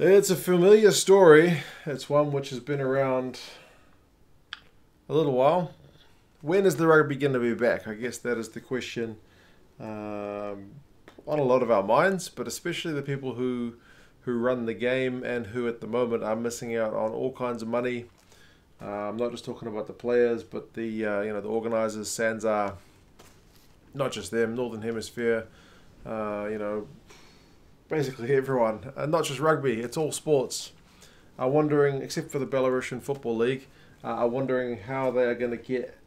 It's a familiar story. It's one which has been around a little while. When is the rugby going to be back? I guess that is the question on a lot of our minds, but especially the people who run the game and who at the moment are missing out on all kinds of money. I'm not just talking about the players, but the organisers, Sansa, not just them, Northern Hemisphere, uh, you know, basically everyone, and not just rugby. It's all sports. Are wondering, except for the Belarusian Football League, are wondering how they are going to get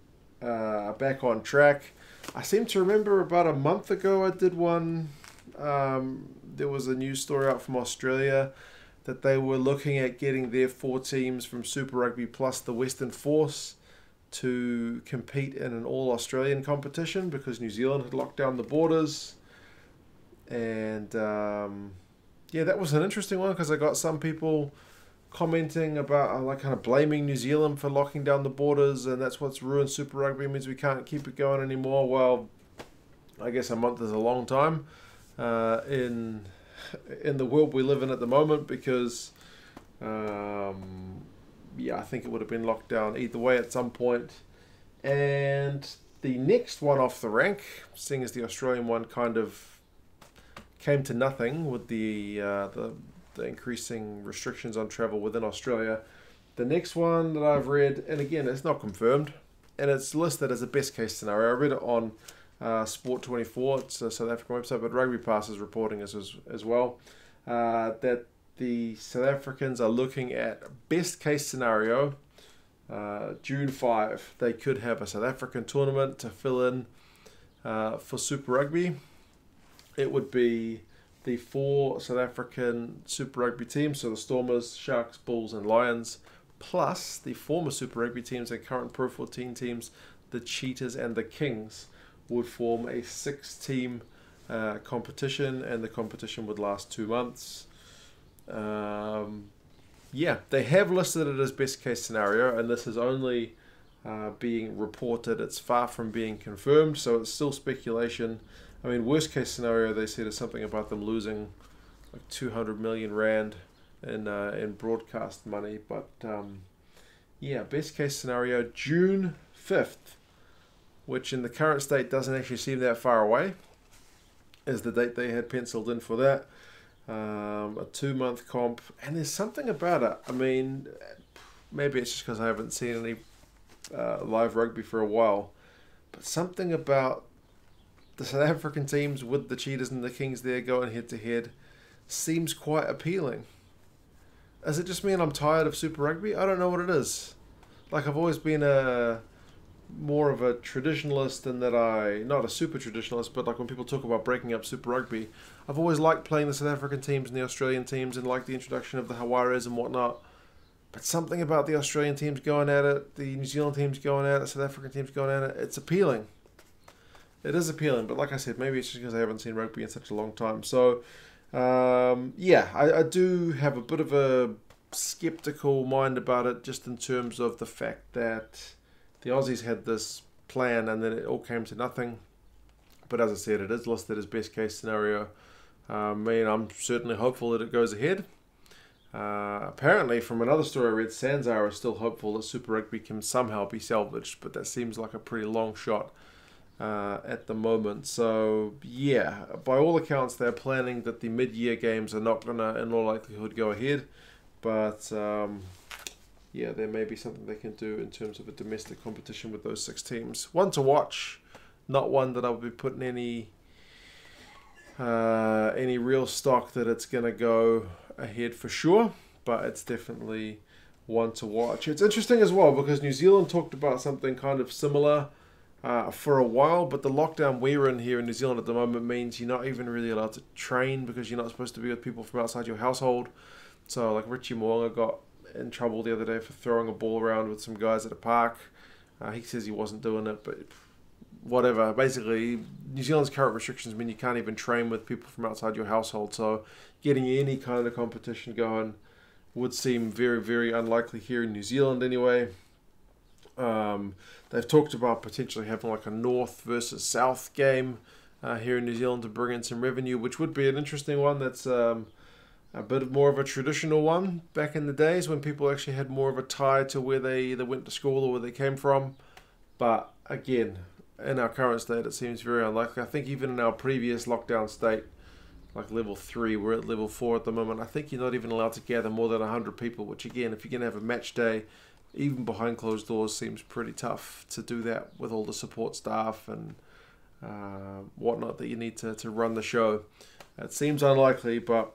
back on track. I seem to remember about a month ago I did one. There was a news story out from Australia that they were looking at getting their four teams from Super Rugby plus the Western Force to compete in an all-Australian competition because New Zealand had locked down the borders. And yeah, that was an interesting one because I got some people commenting about like kind of blaming New Zealand for locking down the borders, and that's what's ruined Super Rugby, means we can't keep it going anymore. Well, I guess a month is a long time in the world we live in at the moment because yeah, I think it would have been locked down either way at some point. And the next one off the rank, seeing as the Australian one kind of came to nothing with the increasing restrictions on travel within Australia. The next one that I've read, and again, it's not confirmed, and it's listed as a best case scenario. I read it on Sport 24, it's a South African website, but Rugby Pass is reporting as well, that the South Africans are looking at best case scenario, June 5. They could have a South African tournament to fill in for Super Rugby. It would be the four South African Super Rugby teams, so the Stormers, Sharks, Bulls and Lions, plus the former Super Rugby teams and current Pro 14 teams, the Cheetahs and the Kings, would form a six-team competition, and the competition would last 2 months. Yeah, they have listed it as best case scenario, and this is only being reported. It's far from being confirmed, so it's still speculation. I mean, worst case scenario, they said is something about them losing like 200 million rand in broadcast money. But yeah, best case scenario, June 5th, which in the current state doesn't actually seem that far away, is the date they had penciled in for that. A 2 month comp, and there's something about it. I mean, maybe it's just because I haven't seen any live rugby for a while, but something about the South African teams with the Cheetahs and the Kings there going head to head seems quite appealing. Is it just me and I'm tired of Super Rugby? I don't know what it is. Like, I've always been more of a traditionalist in that not a super traditionalist, but like when people talk about breaking up Super Rugby, I've always liked playing the South African teams and the Australian teams and like the introduction of the Hawares and whatnot. But something about the Australian teams going at it, the New Zealand teams going at it, South African teams going at it, it's appealing. It is appealing, but like I said, maybe it's just because I haven't seen rugby in such a long time. So, yeah, I do have a bit of a skeptical mind about it, just in terms of the fact that the Aussies had this plan and then it all came to nothing. But as I said, it is listed as best case scenario. I mean, I'm certainly hopeful that it goes ahead. Apparently, from another story I read, Sansa is still hopeful that Super Rugby can somehow be salvaged, but that seems like a pretty long shot at the moment. So yeah, by all accounts they're planning that the mid-year games are not going to in all likelihood go ahead, but yeah, there may be something they can do in terms of a domestic competition with those six teams. One to watch, not one that I'll be putting any real stock that it's going to go ahead for sure, but it's definitely one to watch. It's interesting as well because New Zealand talked about something kind of similar for a while, but the lockdown we're in here in New Zealand at the moment means you're not even really allowed to train because you're not supposed to be with people from outside your household. So like Richie Moonga got in trouble the other day for throwing a ball around with some guys at a park. He says he wasn't doing it, but whatever. Basically, New Zealand's current restrictions mean you can't even train with people from outside your household, so getting any kind of competition going would seem very, very unlikely here in New Zealand anyway. They've talked about potentially having like a North versus South game here in New Zealand to bring in some revenue, which would be an interesting one. That's a bit more of a traditional one back in the days when people actually had more of a tie to where they either went to school or where they came from. But again, in our current state, it seems very unlikely. I think even in our previous lockdown state, like level 3, we're at level 4 at the moment. I think you're not even allowed to gather more than 100 people, which again, if you're going to have a match day, even behind closed doors, seems pretty tough to do that with all the support staff and whatnot that you need to run the show. It seems unlikely, but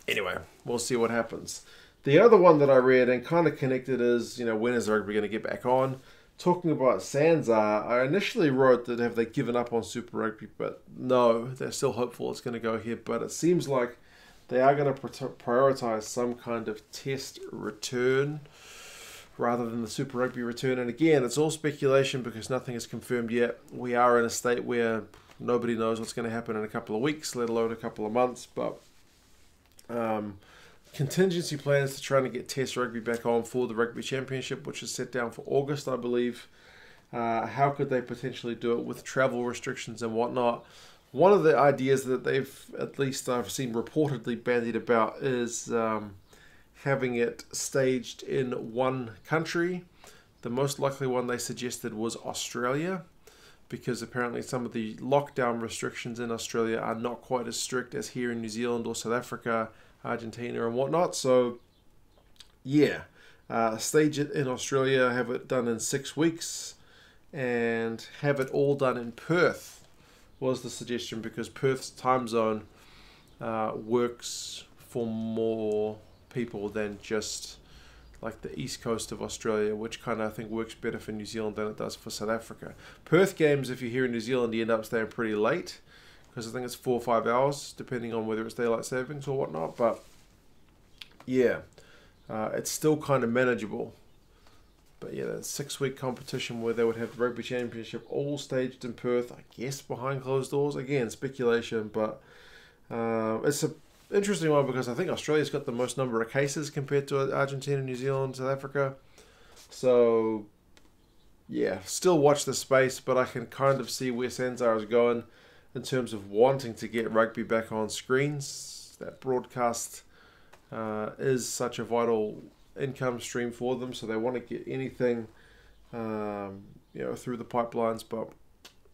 anyway, we'll see what happens. The other one that I read and kind of connected is, when is rugby going to get back on? Talking about Sanzar, I initially wrote that have they given up on Super Rugby, but no, they're still hopeful it's going to go ahead. But it seems like they are going to prioritise some kind of test return rather than the Super Rugby return. And again, it's all speculation because nothing is confirmed yet. We are in a state where nobody knows what's going to happen in a couple of weeks, let alone a couple of months. But contingency plans to try to get Test Rugby back on for the Rugby Championship, which is set down for August, I believe. How could they potentially do it with travel restrictions and whatnot? One of the ideas that they've, at least I've seen reportedly bandied about, is having it staged in one country. The most likely one they suggested was Australia, because apparently some of the lockdown restrictions in Australia are not quite as strict as here in New Zealand or South Africa, Argentina and whatnot. So yeah, stage it in Australia, have it done in 6 weeks, and have it all done in Perth was the suggestion, because Perth's time zone works for more people than just like the east coast of Australia, which kind of I think works better for New Zealand than it does for South Africa. Perth games, if you're here in New Zealand, you end up staying pretty late, because I think it's 4 or 5 hours, depending on whether it's daylight savings or whatnot. But yeah, it's still kind of manageable. But yeah, that 6-week competition where they would have the Rugby Championship all staged in Perth, I guess behind closed doors. Again, speculation, but it's an interesting one because I think Australia's got the most number of cases compared to Argentina, New Zealand, South Africa. So yeah, still watch the space, but I can kind of see where Sanzar is going in terms of wanting to get rugby back on screens. That broadcast is such a vital income stream for them, so they want to get anything through the pipelines, but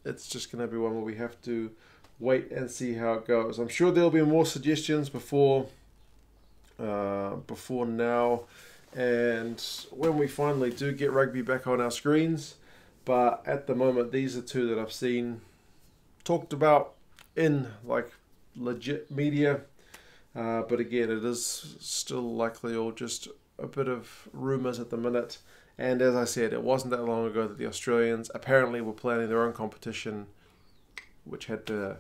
it's just going to be one where we have to wait and see how it goes. I'm sure there'll be more suggestions before now, and when we finally do get rugby back on our screens. But at the moment, these are two that I've seen talked about in like legit media, but again, it is still likely all just a bit of rumours at the minute. And as I said, it wasn't that long ago that the Australians apparently were planning their own competition, which had to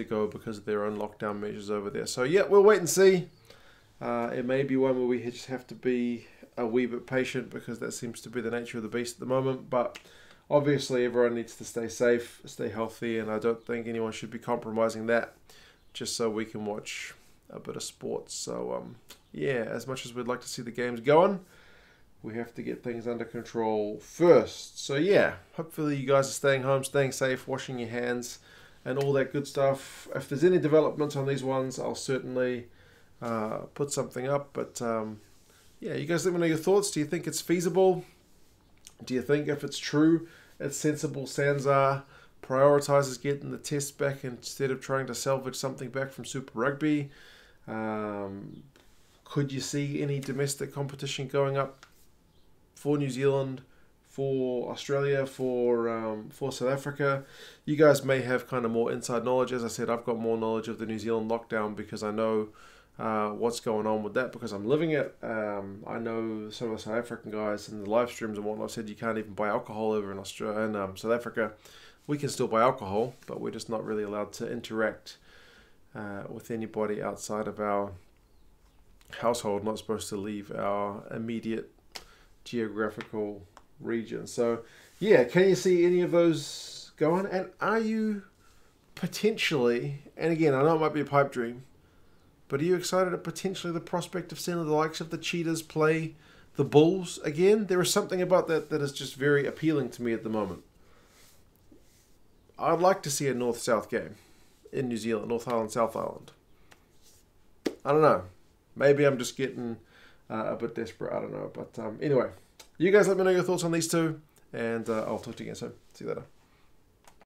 go because of their own lockdown measures over there. So yeah, we'll wait and see. It may be one where we just have to be a wee bit patient, because that seems to be the nature of the beast at the moment. But obviously everyone needs to stay safe, stay healthy, and I don't think anyone should be compromising that just so we can watch a bit of sports. So yeah, as much as we'd like to see the games going, we have to get things under control first. So yeah, hopefully you guys are staying home, staying safe, washing your hands, and all that good stuff. If there's any developments on these ones, I'll certainly put something up. But yeah, you guys let me know your thoughts. Do you think it's feasible? Do you think if it's true, it's sensible Sanzar prioritises getting the tests back instead of trying to salvage something back from Super Rugby? Could you see any domestic competition going up for New Zealand, for Australia, for South Africa? You guys may have kind of more inside knowledge. As I said, I've got more knowledge of the New Zealand lockdown because I know what's going on with that, because I'm living it. I know some of the South African guys in the live streams and whatnot said you can't even buy alcohol over in Australia and South Africa. We can still buy alcohol, but we're just not really allowed to interact with anybody outside of our household. Not supposed to leave our immediate geographical region. So yeah, can you see any of those going? And are you potentially, and again, I know it might be a pipe dream, but are you excited at potentially the prospect of seeing the likes of the Cheetahs play the Bulls again? There is something about that is just very appealing to me at the moment. I'd like to see a North-South game in New Zealand, North Island, South Island. I don't know. Maybe I'm just getting a bit desperate. I don't know. But anyway, you guys let me know your thoughts on these two, and I'll talk to you again soon. See you later.